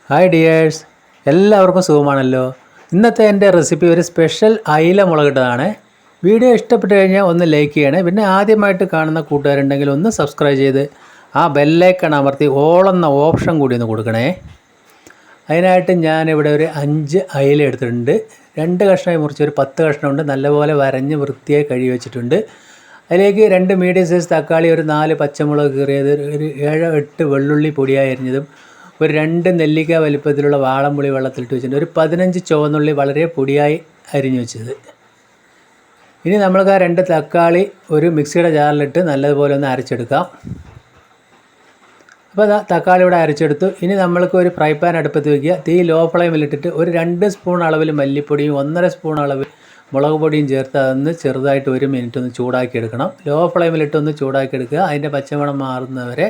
Hi dears, എല്ലാവർക്കും സുഖമാണല്ലോ. ഇന്നത്തെ എൻ്റെ റെസിപ്പി ഒരു സ്പെഷ്യൽ അയില മുളകിട്ടതാണ്. വീഡിയോ ഇഷ്ടപ്പെട്ട് കഴിഞ്ഞാൽ ഒന്ന് ലൈക്ക് ചെയ്യണേ. പിന്നെ ആദ്യമായിട്ട് കാണുന്ന കൂട്ടുകാരുണ്ടെങ്കിൽ ഒന്ന് സബ്സ്ക്രൈബ് ചെയ്ത് ആ ബെല്ലൈക്കൺ അമർത്തി ഓൾ എന്ന ഓപ്ഷൻ കൂടി ഒന്ന് കൊടുക്കണേ. അതിനായിട്ട് ഞാനിവിടെ ഒരു 5 അയില എടുത്തിട്ടുണ്ട്. 2 കഷ്ണമായി മുറിച്ച് ഒരു 10 കഷ്ണമുണ്ട്. നല്ലപോലെ വരഞ്ഞ് വൃത്തിയായി കഴുകി വെച്ചിട്ടുണ്ട്. അതിലേക്ക് 2 മീഡിയം സൈസ് തക്കാളി, ഒരു 4 പച്ചമുളക് കീറിയത്, ഒരു 7-8 വെള്ളുള്ളി പൊടിയായി അരിഞ്ഞതും, ഒരു 2 നെല്ലിക്ക വലിപ്പത്തിലുള്ള വാളംപുളി വെള്ളത്തിലിട്ട് വെച്ചിട്ടുണ്ട്. ഒരു 15 ചുവന്നുള്ളി വളരെ പൊടിയായി അരിഞ്ഞു വെച്ചത്. ഇനി നമ്മൾക്ക് ആ 2 തക്കാളി ഒരു മിക്സിയുടെ ജാറിലിട്ട് നല്ലതുപോലെ ഒന്ന് അരച്ചെടുക്കാം. അപ്പോൾ തക്കാളി ഇവിടെ അരച്ചെടുത്തു. ഇനി നമ്മൾക്ക് ഒരു ഫ്രൈ പാൻ അടുപ്പത്ത് വയ്ക്കുക. തീ ലോ ഫ്ലെയിമിലിട്ടിട്ട് ഒരു 2 സ്പൂൺ അളവിൽ മല്ലിപ്പൊടിയും 1.5 സ്പൂൺ അളവിൽ മുളക് പൊടിയും ചേർത്ത് അതൊന്ന് ചെറുതായിട്ട് 1 മിനിറ്റ് ഒന്ന് ചൂടാക്കി എടുക്കണം. ലോ ഫ്ലെയിമിലിട്ടൊന്ന് ചൂടാക്കി എടുക്കുക, അതിൻ്റെ പച്ചമണം മാറുന്നവരെ.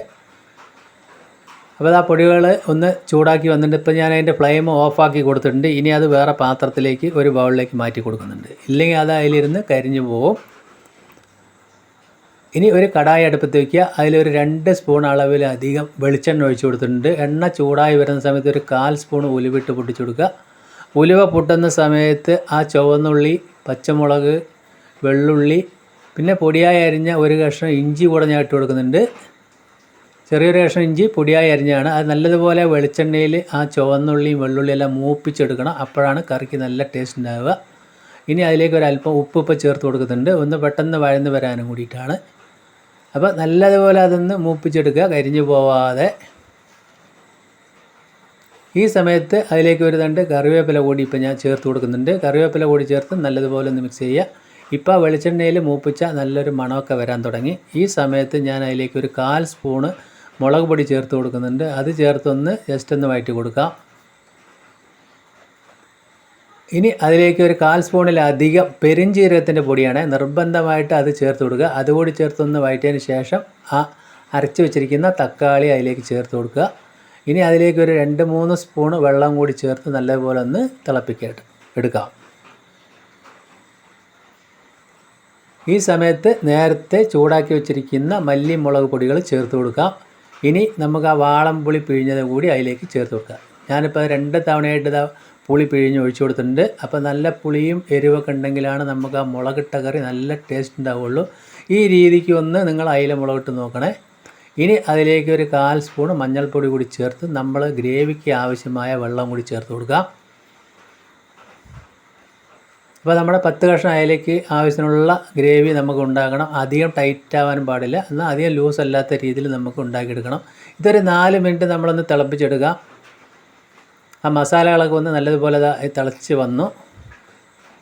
അപ്പോൾ ആ പൊടികൾ ഒന്ന് ചൂടാക്കി വന്നിട്ട് ഇപ്പോൾ ഞാൻ അതിൻ്റെ ഫ്ലെയിം ഓഫാക്കി കൊടുത്തിട്ടുണ്ട്. ഇനി അത് വേറെ പാത്രത്തിലേക്ക് ഒരു ബൗളിലേക്ക് മാറ്റി കൊടുക്കുന്നുണ്ട്. ഇല്ലെങ്കിൽ അത് അതിലിരുന്ന് കരിഞ്ഞു പോകും. ഇനി ഒരു കടായി അടുപ്പത്ത് വയ്ക്കുക. അതിലൊരു 2 സ്പൂൺ അളവിലധികം വെളിച്ചെണ്ണ ഒഴിച്ചു കൊടുത്തിട്ടുണ്ട്. എണ്ണ ചൂടായി വരുന്ന സമയത്ത് ഒരു 1/4 സ്പൂൺ ഉലുവിട്ട് പൊട്ടിച്ചു കൊടുക്കുക. ഉലുവ പൊട്ടുന്ന സമയത്ത് ആ ചുവന്നുള്ളി, പച്ചമുളക്, വെള്ളുള്ളി, പിന്നെ പൊടിയായി അരിഞ്ഞ ഒരു കഷ്ണം ഇഞ്ചി കൂടെ ഞാൻ ഇട്ട് കൊടുക്കുന്നുണ്ട്. ചെറിയൊരു കഷ്ണം ഇഞ്ചി പൊടിയായി അരിഞ്ഞാണ്. അത് നല്ലതുപോലെ വെളിച്ചെണ്ണയിൽ ആ ചുവന്നുള്ളിയും വെള്ളുള്ളിയെല്ലാം മൂപ്പിച്ചെടുക്കണം. അപ്പോഴാണ് കറിക്ക് നല്ല ടേസ്റ്റ് ഉണ്ടാവുക. ഇനി അതിലേക്ക് ഒരല്പം ഉപ്പ് ചേർത്ത് കൊടുക്കുന്നുണ്ട്, ഒന്ന് പെട്ടെന്ന് വഴന്ന് വരാനും കൂടിയിട്ടാണ്. അപ്പോൾ നല്ലതുപോലെ അതൊന്ന് മൂപ്പിച്ചെടുക്കുക, കരിഞ്ഞു പോവാതെ. ഈ സമയത്ത് അതിലേക്ക് ഒരു 2 കറിവേപ്പില കൂടി ഇപ്പോൾ ഞാൻ ചേർത്ത് കൊടുക്കുന്നുണ്ട്. കറിവേപ്പില കൂടി ചേർത്ത് നല്ലതുപോലെ ഒന്ന് മിക്സ് ചെയ്യുക. ഇപ്പോൾ വെളിച്ചെണ്ണയിൽ മൂപ്പിച്ച നല്ലൊരു മണമൊക്കെ വരാൻ തുടങ്ങി. ഈ സമയത്ത് ഞാൻ അതിലേക്ക് ഒരു 1/4 സ്പൂണ് മുളക് പൊടി ചേർത്ത് കൊടുക്കുന്നുണ്ട്. അത് ചേർത്തൊന്ന് ജസ്റ്റ് ഒന്ന് വഴറ്റി കൊടുക്കാം. ഇനി അതിലേക്ക് ഒരു 1/4 സ്പൂണിലധികം പെരിഞ്ജീരകത്തിൻ്റെ പൊടിയാണ്, നിർബന്ധമായിട്ട് അത് ചേർത്ത് കൊടുക്കുക. അതുകൂടി ചേർത്തൊന്ന് വഴറ്റിയതിന് ശേഷം ആ അരച്ച് വെച്ചിരിക്കുന്ന തക്കാളി അതിലേക്ക് ചേർത്ത് കൊടുക്കുക. ഇനി അതിലേക്ക് ഒരു 2-3 സ്പൂൺ വെള്ളം കൂടി ചേർത്ത് നല്ലപോലെ ഒന്ന് തിളപ്പിക്കട്ടെ എടുക്കാം. ഈ സമയത്ത് നേരത്തെ ചൂടാക്കി വെച്ചിരിക്കുന്ന മല്ലി മുളക് പൊടികൾ ചേർത്ത് കൊടുക്കാം. ഇനി നമുക്ക് ആ വാളംപുളി പിഴിഞ്ഞത് കൂടി അതിലേക്ക് ചേർത്ത് കൊടുക്കാം. ഞാനിപ്പോൾ 2 തവണയായിട്ട് പുളി പിഴിഞ്ഞ് ഒഴിച്ചു കൊടുത്തിട്ടുണ്ട്. അപ്പോൾ നല്ല പുളിയും എരിവൊക്കെ ഉണ്ടെങ്കിലാണ് നമുക്ക് ആ മുളകിട്ട കറി നല്ല ടേസ്റ്റ് ഉണ്ടാവുള്ളൂ. ഈ രീതിക്ക് ഒന്ന് നിങ്ങൾ അയില മുളകിട്ട് നോക്കണേ. ഇനി അതിലേക്ക് ഒരു 1/4 സ്പൂൺ മഞ്ഞൾപ്പൊടി കൂടി ചേർത്ത് നമ്മൾ ഗ്രേവിക്ക് ആവശ്യമായ വെള്ളം കൂടി ചേർത്ത് കൊടുക്കാം. അപ്പോൾ നമ്മുടെ 10 കഷ്ണം അയിലയ്ക്ക് ആവശ്യത്തിനുള്ള ഗ്രേവി നമുക്ക് ഉണ്ടാക്കണം. അധികം ടൈറ്റ് ആവാനും പാടില്ല, എന്നാൽ അധികം ലൂസ് അല്ലാത്ത രീതിയിൽ നമുക്ക് ഉണ്ടാക്കിയെടുക്കണം. ഇതൊരു 4 മിനിറ്റ് നമ്മളൊന്ന് തിളപ്പിച്ചെടുക്കാം. ആ മസാലകളൊക്കെ ഒന്ന് നല്ലതുപോലെ തിളച്ച് വന്നു.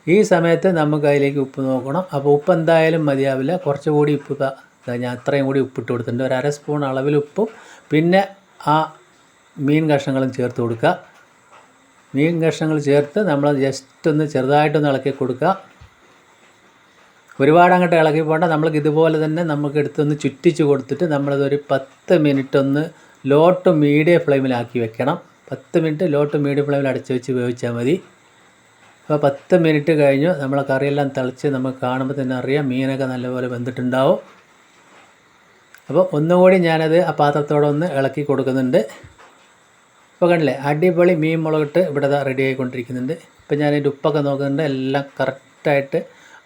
ഈ സമയത്ത് നമുക്ക് അതിലേക്ക് ഉപ്പ് നോക്കണം. അപ്പോൾ ഉപ്പ് എന്തായാലും മതിയാവില്ല, കുറച്ചുകൂടി ഉപ്പ് ഞാൻ അത്രയും കൂടി ഉപ്പിട്ട് കൊടുത്തിട്ടുണ്ട്. ഒരു 1/2 സ്പൂൺ അളവിൽ ഉപ്പും പിന്നെ ആ മീൻ കഷ്ണങ്ങളും ചേർത്ത് കൊടുക്കുക. മീൻ കഷ്ണങ്ങൾ ചേർത്ത് നമ്മൾ ജസ്റ്റ് ഒന്ന് ചെറുതായിട്ടൊന്ന് ഇളക്കി കൊടുക്കുക. ഒരുപാട് അങ്ങോട്ട് ഇളക്കി പോകണ്ട. നമ്മൾക്ക് ഇതുപോലെ തന്നെ നമുക്ക് എടുത്തൊന്ന് ചുറ്റിച്ച് കൊടുത്തിട്ട് നമ്മളതൊരു 10 മിനിറ്റ് ഒന്ന് ലോ ടു മീഡിയം ഫ്ലെയിമിലാക്കി വെക്കണം. 10 മിനിറ്റ് ലോ ടു മീഡിയം ഫ്ലെയിമിൽ അടച്ച് വെച്ച് വേവിച്ചാൽ മതി. അപ്പോൾ 10 മിനിറ്റ് കഴിഞ്ഞു. നമ്മളെ കറിയെല്ലാം തിളച്ച് നമുക്ക് കാണുമ്പോൾ തന്നെ അറിയാം മീനൊക്കെ നല്ലപോലെ വെന്തിട്ടുണ്ടാവും. അപ്പോൾ ഒന്നുകൂടി ഞാനത് ആ പാത്രത്തോടെ ഒന്ന് ഇളക്കി കൊടുക്കുന്നുണ്ട്. ഇപ്പോൾ കണ്ടില്ലേ, അടിപൊളി മീൻ മുളകിട്ട് ഇവിടെ റെഡി ആയിക്കൊണ്ടിരിക്കുന്നുണ്ട്. ഇപ്പോൾ ഞാനതിൻ്റെ ഉപ്പൊക്കെ നോക്കുന്നുണ്ട്, എല്ലാം കറക്റ്റായിട്ട്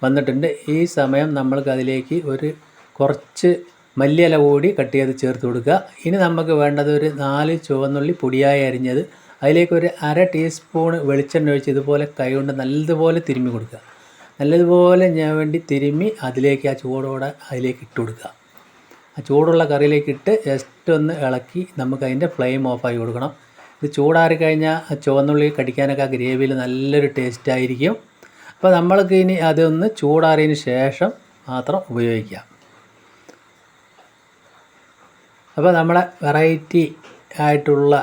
വന്നിട്ടുണ്ട്. ഈ സമയം നമ്മൾക്ക് അതിലേക്ക് ഒരു കുറച്ച് മല്ലിയില കൂടി കട്ട് ചെയ്ത് ചേർത്ത് കൊടുക്കുക. ഇനി നമുക്ക് വേണ്ടത് ഒരു 4 ചുവന്നുള്ളി പൊടിയായി അരിഞ്ഞത്, അതിലേക്ക് ഒരു 1/2 ടീസ്പൂൺ വെളിച്ചെണ്ണ ഒഴിച്ച് ഇതുപോലെ കൈകൊണ്ട് നല്ലതുപോലെ തിരുമ്മി കൊടുക്കുക. നല്ലതുപോലെ ഞാൻ വേണ്ടി തിരുമ്മി അതിലേക്ക് ആ ചൂടോടെ അതിലേക്ക് ഇട്ട് കൊടുക്കുക. ആ ചൂടുള്ള കറിയിലേക്ക് ഇട്ട് ജസ്റ്റ് ഒന്ന് ഇളക്കി നമുക്ക് അതിൻ്റെ ഫ്ലെയിം ഓഫാക്കി കൊടുക്കണം. ഇത് ചൂടാറി കഴിഞ്ഞാൽ ആ ചുവന്നുള്ളി കടിക്കാനൊക്കെ ആ ഗ്രേവിയിൽ നല്ലൊരു ടേസ്റ്റായിരിക്കും. അപ്പോൾ നമ്മൾക്ക് ഇനി അതൊന്ന് ചൂടാറിയതിന് ശേഷം മാത്രം ഉപയോഗിക്കാം. അപ്പോൾ നമ്മളെ വെറൈറ്റി ആയിട്ടുള്ള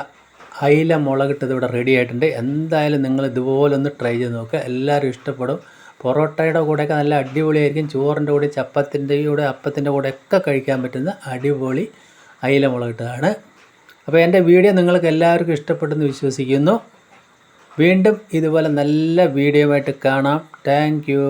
അയില മുളകിട്ടത് ഇവിടെ റെഡി ആയിട്ടുണ്ട്. എന്തായാലും നിങ്ങൾ ഇതുപോലെ ഒന്ന് ട്രൈ ചെയ്ത് നോക്കുക, എല്ലാവരും ഇഷ്ടപ്പെടും. പൊറോട്ടയുടെ കൂടെയൊക്കെ നല്ല അടിപൊളിയായിരിക്കും. ചോറിൻ്റെ കൂടെ, ചപ്പത്തിൻ്റെ കൂടെ, അപ്പത്തിൻ്റെ കൂടെ ഒക്കെ കഴിക്കാൻ പറ്റുന്ന അടിപൊളി അയില മുളകിട്ടതാണ്. അപ്പോൾ എൻ്റെ വീഡിയോ നിങ്ങൾക്ക് എല്ലാവർക്കും ഇഷ്ടപ്പെട്ടെന്ന് വിശ്വസിക്കുന്നു. വീണ്ടും ഇതുപോലെ നല്ല വീഡിയോ ആയിട്ട് കാണാം. Thank you.